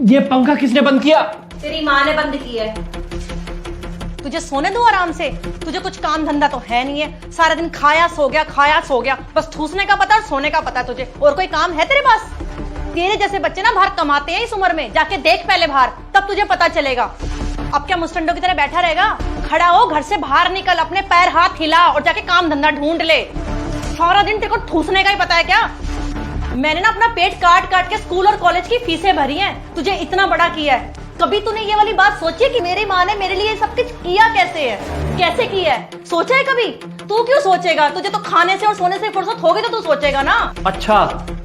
ये पंखा किसने बंद किया? तेरी माँ ने बंद किया है। तुझे सोने दो आराम से। तुझे कुछ काम धंधा तो है नहीं है। सारा दिन खाया सो गया, बस ठूसने का पता और सोने का पता तुझे। और कोई काम है तेरे पास? तेरे जैसे बच्चे ना बाहर कमाते हैं इस उम्र में। जाके देख पहले बाहर, तब तुझे पता चलेगा। अब क्या मुस्टंडो की तरह बैठा रहेगा? खड़ा हो, घर से बाहर निकल, अपने पैर हाथ हिला और जाके काम धंधा ढूंढ ले। सारा दिन तेरे को ठूसने का ही पता है क्या? मैंने ना अपना पेट काट काट के स्कूल और कॉलेज की फीसें भरी हैं, तुझे इतना बड़ा किया है। कभी तूने ये वाली बात सोची है कि मेरी माँ ने मेरे लिए सब कुछ किया कैसे है, कैसे किया है? सोचा है कभी? तू क्यों सोचेगा? तुझे तो खाने से और सोने से फुर्सत होगी तो तू सोचेगा ना। अच्छा,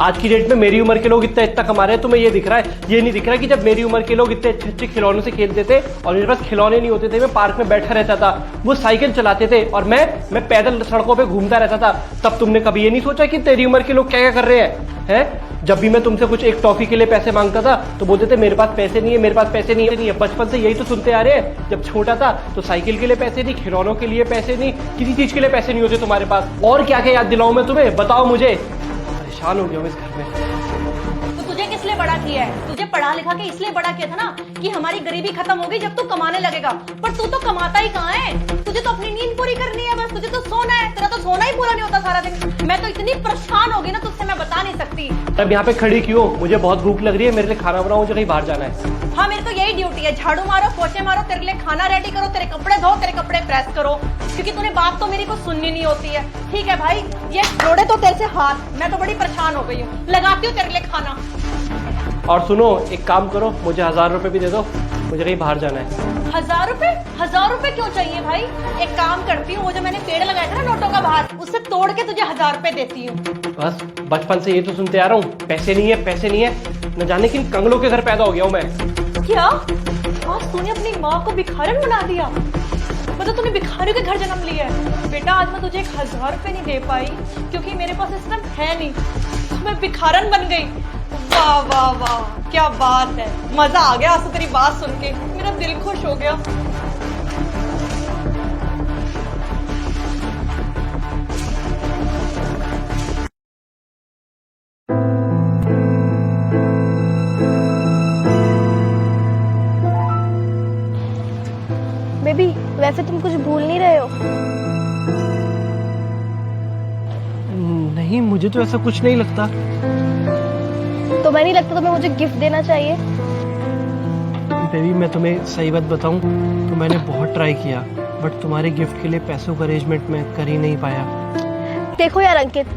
आज की डेट में मेरी उम्र के लोग इतना कमा रहे हैं, तुम्हें ये दिख रहा है? ये नहीं दिख रहा कि जब मेरी उम्र के लोग इतने अच्छे अच्छे खिलौनों से खेलते थे और मेरे पास खिलौने नहीं होते थे, मैं पार्क में बैठा रहता था, वो साइकिल चलाते थे और मैं पैदल सड़कों पे घूमता रहता था। तब तुमने कभी ये नहीं सोचा कि तेरी उम्र के लोग क्या क्या कर रहे हैं? जब भी मैं तुमसे कुछ एक टॉफी के लिए पैसे मांगता था तो बोलते थे मेरे पास पैसे नहीं है, मेरे पास पैसे नहीं है। बचपन से यही तो सुनते आ रहे हैं। जब छोटा था तो साइकिल के लिए पैसे नहीं, खिलौनों के लिए पैसे नहीं, किसी चीज के लिए पैसे नहीं होते तुम्हारे पास। और क्या क्या याद दिलाऊं मैं तुम्हें? बताओ मुझे। परेशान हो गया हूं इस घर में। तो तुझे किस लिए बड़ा किया है? तुझे पढ़ा लिखा के इसलिए बड़ा किया था ना कि हमारी गरीबी खत्म होगी जब तू कमाने लगेगा। पर तू तो कमाता ही कहाँ है? तुझे तो अपनी नींद पूरी करनी है, बस तुझे तो सोना है। तेरा तो सोना ही पूरा नहीं होता सारा दिन। मैं तो इतनी परेशान हो गई ना तुझसे, मैं बता नहीं सकती। तब यहाँ पे खड़ी क्यों? मुझे बहुत भूख लग रही है, मेरे लिए खाना बनाओ, मुझे कहीं बाहर जाना है। हाँ, मेरी तो यही ड्यूटी है। झाड़ू मारो, पोछे मारो, तेरे लिए खाना रेडी करो, तेरे कपड़े धो, तेरे कपड़े प्रेस करो, क्योंकि तूने बात तो मेरी को सुननी नहीं होती है। ठीक है भाई, ये जोड़े तो तेरे से हाथ। मैं तो बड़ी परेशान हो गई हूँ, लगाती हूँ तेरे लिए खाना। और सुनो, एक काम करो, मुझे 1000 रुपए भी दे दो, मुझे कहीं बाहर जाना है। 1000 रुपए? 1000 रुपए क्यों चाहिए भाई? एक काम करती हूँ, वो जो मैंने पेड़ लगाया था ना नोटों का बाहर, उससे तोड़ के तुझे 1000 रुपए देती हूँ। बस बचपन से ये तो सुनते आ रहा हूँ, पैसे नहीं है, पैसे नहीं है। न जाने किन कंगलों के घर पैदा हो गया हूँ मैं। क्या आज तूने अपनी माँ को भिखारन बना दिया? मतलब तूने भिखारी के घर जन्म लिया है? बेटा, आज मैं तुझे 1000 रुपए नहीं दे पाई क्योंकि मेरे पास इस टाइम है नहीं। मैं भिखारन बन गई। वाह वाह वाह, क्या बात है। मजा आ गया आज तो तेरी बात सुन के, मेरा दिल खुश हो गया। बेबी, वैसे तुम कुछ भूल नहीं रहे हो? नहीं, मुझे तो ऐसा कुछ नहीं लगता। तो मैं नहीं लगता तुम्हें मुझे गिफ्ट देना चाहिए? बेबी, मैं तुम्हें सही बात बताऊं तो मैंने बहुत ट्राई किया, बट तुम्हारे गिफ्ट के लिए पैसों का अरेंजमेंट मैं कर ही नहीं पाया। देखो यार अंकित,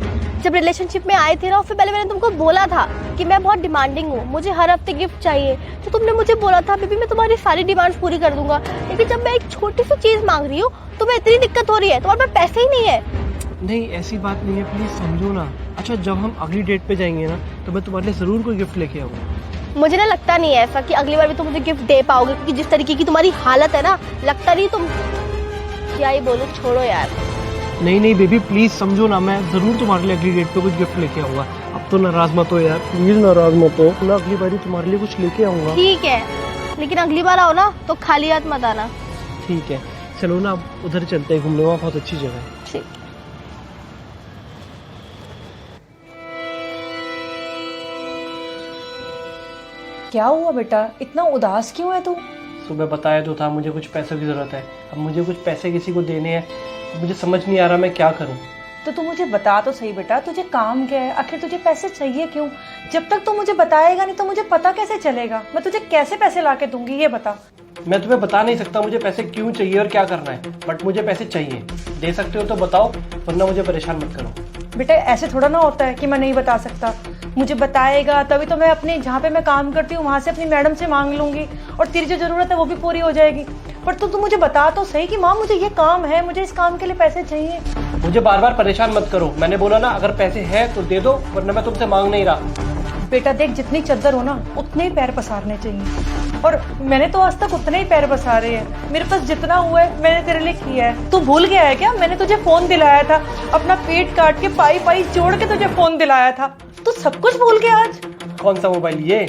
जब रिलेशनशिप में आए थे ना, फिर पहले मैंने तुमको बोला था कि मैं बहुत डिमांडिंग हूँ, मुझे हर हफ्ते गिफ्ट चाहिए। तो तुमने मुझे बोला था बेबी मैं तुम्हारी सारी डिमांड्स पूरी कर दूंगा। लेकिन जब मैं एक छोटी सी चीज मांग रही हूँ तुम्हें इतनी दिक्कत हो रही है, तुम्हारे पास पैसे ही नहीं है। नहीं, ऐसी बात नहीं है, प्लीज समझो ना। अच्छा, जब हम अगली डेट पे जाएंगे ना तो मैं तुम्हारे लिए जरूर कोई गिफ्ट लेके आऊंगा। मुझे ना लगता नहीं है ऐसा कि अगली बार भी तुम मुझे गिफ्ट दे पाओगे, क्योंकि जिस तरीके की तुम्हारी हालत है ना, लगता नहीं तुम। क्या ही बोलूं, छोड़ो यार। नहीं नहीं बेबी, प्लीज समझो ना, मैं जरूर तुम्हारे लिए अगली डेट पे कुछ गिफ्ट लेके आऊंगा। अब तो नाराज मत हो यार, प्लीज नाराज मत हो। मैं अगली बारी तुम्हारे लिए कुछ लेके आऊंगा। ठीक है, लेकिन अगली बार आओ ना तो खाली हाथ मत आना। ठीक है, चलो ना अब उधर चलते हैं घूमने, वहाँ बहुत अच्छी जगह है। ठीक। क्या हुआ बेटा, इतना उदास क्यों है तू? सुबह बताया तो था मुझे कुछ पैसों की जरूरत है। अब मुझे कुछ पैसे किसी को देने हैं, मुझे समझ नहीं आ रहा मैं क्या करूं। तो तू मुझे बता तो सही बेटा, तुझे काम क्या है? आखिर तुझे पैसे चाहिए क्यों? जब तक तू मुझे बताएगा नहीं तो मुझे पता कैसे चलेगा? मैं तुझे कैसे पैसे लाके दूंगी, ये बता। मैं तुम्हें बता नहीं सकता मुझे पैसे क्यों चाहिए और क्या करना है, बट मुझे पैसे चाहिए। दे सकते हो तो बताओ, वरना मुझे परेशान मत करो। बेटा, ऐसे थोड़ा ना होता है कि मैं नहीं बता सकता। मुझे बताएगा तभी तो मैं अपने जहाँ पे मैं काम करती हूँ वहां से अपनी मैडम से मांग लूंगी और तेरी जो जरूरत है वो भी पूरी हो जाएगी। पर तू मुझे बता तो सही कि माँ मुझे ये काम है, मुझे इस काम के लिए पैसे चाहिए। मुझे बार बार परेशान मत करो। मैंने बोला ना, अगर पैसे हैं तो दे दो, वरना मैं तुमसे मांग नहीं रहा। बेटा देख, जितनी चद्दर हो ना उतने ही पैर पसारने चाहिए, और मैंने तो आज तक उतने ही पैर पसारे हैं। मेरे पास जितना हुआ है मैंने तेरे लिए किया है। तू भूल गया है क्या? मैंने तुझे फोन दिलाया था, अपना पेट काट के पाई पाई जोड़ के तुझे फोन दिलाया था। तू सब कुछ भूल गया आज? कौन सा मोबाइल? ये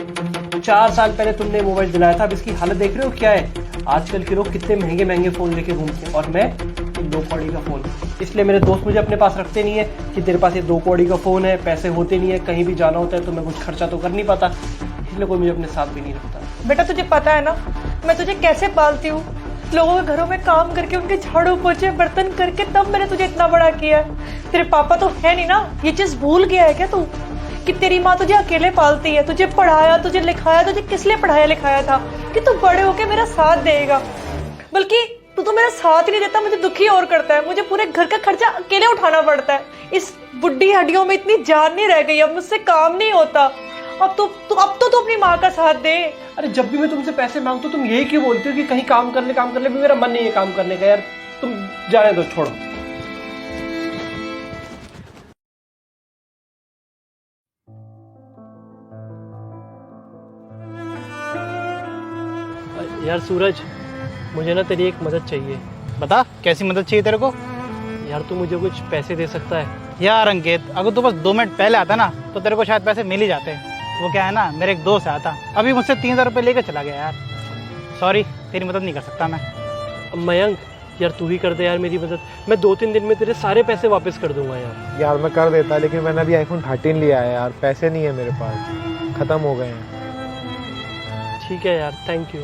4 साल पहले तुमने मोबाइल दिलाया था। अब इसकी हालत देख रहे हो क्या है? आजकल के लोग कितने महंगे महंगे फोन लेके घूमते हैं और मैं 2 कौड़ी का फ़ोन। इसलिए मेरे दोस्त मुझे अपने पास रखते नहीं है कि तेरे पास ये 2 कौड़ी का फ़ोन है, पैसे होते नहीं है, कहीं भी जाना होता है तो मैं कुछ खर्चा तो कर नहीं पाता, इसलिए कोई मुझे अपने साथ भी नहीं रखता। बेटा तुझे पता है ना मैं तुझे कैसे पालती हूँ, लोगों के घरों में काम करके उनके झाड़ू पोछे बर्तन करके तब मैंने तुझे इतना बड़ा किया है। तेरे पापा तो है नहीं ना, ये चीज भूल गया है क्या तू कि तेरी माँ तुझे अकेले पालती है, तुझे पढ़ाया, तुझे लिखाया, तुझे किस लिए पढ़ाया लिखाया था कि तू बड़े होके मेरा साथ देगा, बल्कि तू तो मेरा साथ ही नहीं देता, मुझे दुखी और करता है। मुझे पूरे घर का खर्चा अकेले उठाना पड़ता है। इस बुढ़ी हड्डियों में इतनी जान नहीं रह गई, अब मुझसे काम नहीं होता। अब तो तू अपनी माँ का साथ दे। अरे जब भी मैं तुमसे पैसे मांगता हूँ तुम यही क्यों बोलते हो कि कहीं काम कर ले, भी मेरा मन नहीं है काम करने का यार, तुम जाने दो, छोड़ो। यार सूरज, मुझे ना तेरी एक मदद चाहिए। बता कैसी मदद चाहिए तेरे को? यार तू मुझे कुछ पैसे दे सकता है? यार अंकित, अगर तू बस 2 मिनट पहले आता ना तो तेरे को शायद पैसे मिल ही जाते। वो क्या है ना, मेरे एक दोस्त आया था, अभी मुझसे 3000 रुपये लेकर चला गया यार। सॉरी, तेरी मदद नहीं कर सकता मैं। मयंक यार तू ही कर दे यार मेरी मदद, मैं 2-3 दिन में तेरे सारे पैसे वापस कर दूंगा यार। यार मैं कर देता, लेकिन मैंने अभी आईफोन 13 लिया है यार, पैसे नहीं है मेरे पास, ख़त्म हो गए हैं। ठीक है यार, थैंक यू।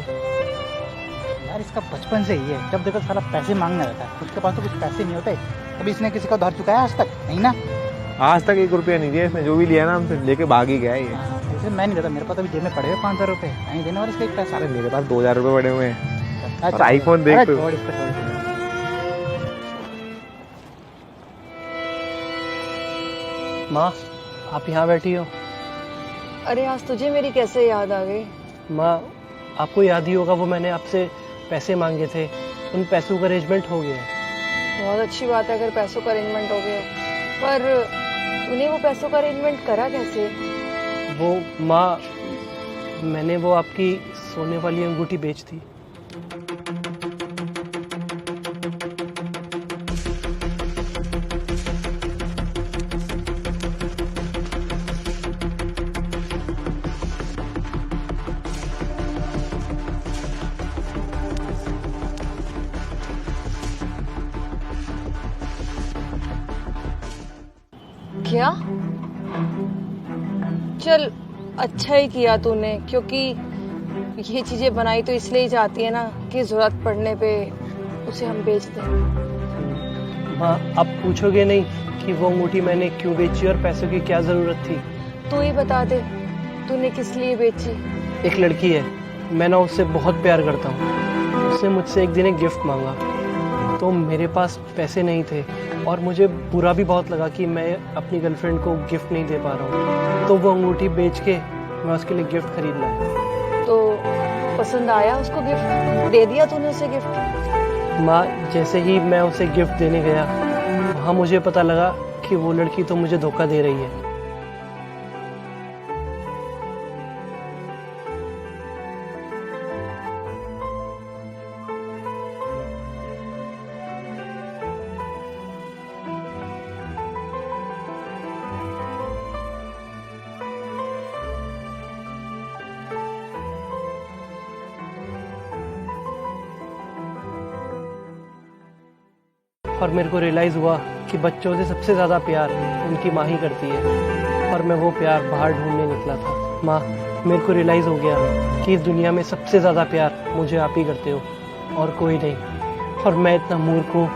यार इसका बचपन से ही है, जब देखो सारा पैसे मांगने रहता है, उसके पास तो कुछ पैसे नहीं होते। अभी इसने किसी का उधार चुकाया आज तक? नहीं ना, आज तक 1 रुपया नहीं दिया इसने, जो भी लिया ना हमसे लेके भाग ही गया है ये। इसे मैं नहीं देता, मेरे पास अभी जेब में पड़े हुए 5000 रुपये, नहीं देने वाले इसका एक पैसा। अरे मेरे पास 2000 रुपये पड़े हुए हैं। अच्छा, आईफोन देख तू। छोड़ इसको, छोड़। माँ आप यहाँ बैठी हो? अरे आज तुझे मेरी कैसे याद आ गई? माँ आपको याद ही होगा वो मैंने आपसे पैसे मांगे थे, उन पैसों का अरेंजमेंट हो गया है। बहुत अच्छी बात है अगर पैसों का अरेंजमेंट हो गया, पर तूने वो पैसों का अरेंजमेंट करा कैसे? वो माँ, मैंने वो आपकी सोने वाली अंगूठी बेच दी। क्या? चल अच्छा ही किया तूने, क्योंकि ये चीजें बनाई तो इसलिए ही जाती है ना कि जरूरत पड़ने पे उसे हम बेच दें। माँ आप पूछोगे नहीं कि वो अंगूठी मैंने क्यों बेची और पैसों की क्या ज़रूरत थी? तू ही बता दे, तूने किस लिए बेची? एक लड़की है, मैं ना उससे बहुत प्यार करता हूँ। उसने मुझसे एक दिन एक गिफ्ट मांगा, तो मेरे पास पैसे नहीं थे और मुझे बुरा भी बहुत लगा कि मैं अपनी गर्लफ्रेंड को गिफ्ट नहीं दे पा रहा हूँ, तो वो अंगूठी बेच के मैं उसके लिए गिफ्ट खरीद लाया। तो पसंद आया उसको गिफ्ट? दे दिया तूने उसे गिफ्ट? माँ जैसे ही मैं उसे गिफ्ट देने गया, वहाँ मुझे पता लगा कि वो लड़की तो मुझे धोखा दे रही है। और मेरे को रियलाइज़ हुआ कि बच्चों से सबसे ज़्यादा प्यार उनकी माँ ही करती है, और मैं वो प्यार बाहर ढूंढने निकला था। माँ मेरे को रियलाइज़ हो गया कि इस दुनिया में सबसे ज़्यादा प्यार मुझे आप ही करते हो और कोई नहीं, और मैं इतना मूर्ख हूँ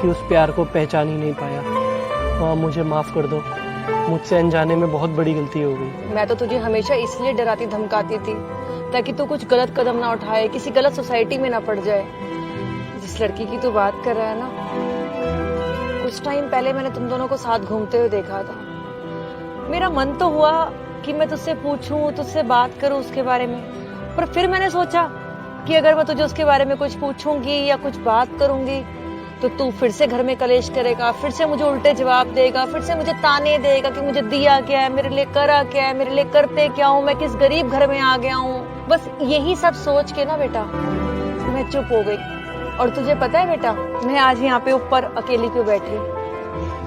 कि उस प्यार को पहचान ही नहीं पाया। माँ मुझे माफ़ कर दो, मुझसे अनजाने में बहुत बड़ी गलती हो गई। मैं तो तुझे हमेशा इसलिए डराती धमकाती थी ताकि तू कुछ गलत कदम ना उठाए, किसी गलत सोसाइटी में ना पड़ जाए। जिस लड़की की तू बात कर रहा है ना, कुछ टाइम पहले मैंने तुम दोनों को साथ घूमते हुए देखा था। मेरा मन तो हुआ कि मैं तुझसे पूछूं, तुझसे बात करूं उसके बारे में, पर फिर मैंने सोचा कि अगर मैं तुझे उसके बारे में कुछ पूछूंगी या कुछ बात करूंगी तो तू फिर से घर में कलेश करेगा, फिर से मुझे उल्टे जवाब देगा, फिर से मुझे ताने देगा कि मुझे दिया क्या है, मेरे लिए करा क्या है, मेरे लिए करते क्या हूँ, मैं किस गरीब घर में आ गया हूँ। बस यही सब सोच के ना बेटा मैं चुप हो गई। और तुझे पता है बेटा, मैं आज यहाँ पे ऊपर अकेली क्यों बैठी?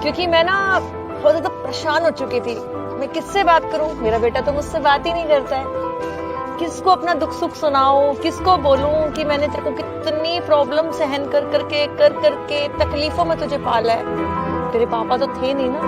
क्योंकि मैं ना बहुत ज्यादा परेशान हो चुकी थी। मैं किससे बात करूं? मेरा बेटा तो मुझसे बात ही नहीं करता है। किसको अपना दुख सुख सुनाऊं, किसको बोलूं कि मैंने तेरे को कितनी प्रॉब्लम सहन कर करके तकलीफों में तुझे पाला है। तेरे पापा तो थे नहीं ना,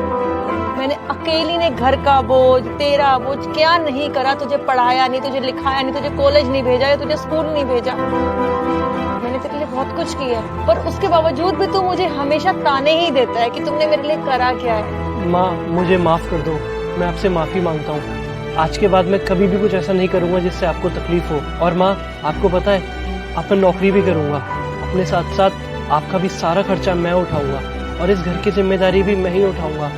मैंने अकेली ने घर का बोझ, तेरा बोझ क्या नहीं करा, तुझे पढ़ाया नहीं, तुझे लिखाया नहीं, तुझे कॉलेज नहीं भेजा या तुझे स्कूल नहीं भेजा। मैंने तेरे लिए बहुत कुछ किया, पर उसके बावजूद भी तू मुझे हमेशा ताने ही देता है कि तुमने मेरे लिए करा क्या है। माँ मुझे माफ कर दो, मैं आपसे माफी मांगता हूँ। आज के बाद मैं कभी भी कुछ ऐसा नहीं करूंगा जिससे आपको तकलीफ हो। और माँ आपको पता है, अब मैं नौकरी भी करूंगा, अपने साथ साथ आपका भी सारा खर्चा मैं उठाऊंगा और इस घर की जिम्मेदारी भी मैं ही उठाऊंगा।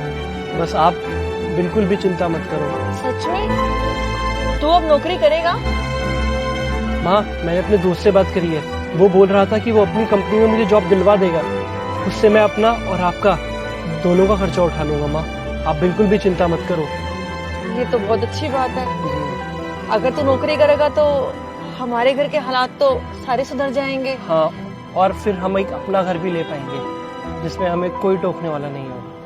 बस आप बिल्कुल भी चिंता मत करो। सच में तू अब नौकरी करेगा? माँ मैंने अपने दोस्त से बात करी है, वो बोल रहा था कि वो अपनी कंपनी में मुझे जॉब दिलवा देगा, उससे मैं अपना और आपका दोनों का खर्चा उठा लूंगा। माँ आप बिल्कुल भी चिंता मत करो। ये तो बहुत अच्छी बात है। अगर तू नौकरी करेगा तो हमारे घर के हालात तो सारे सुधर जाएंगे। हाँ, और फिर हम एक अपना घर भी ले पाएंगे जिसमें हमें कोई टोकने वाला नहीं होगा।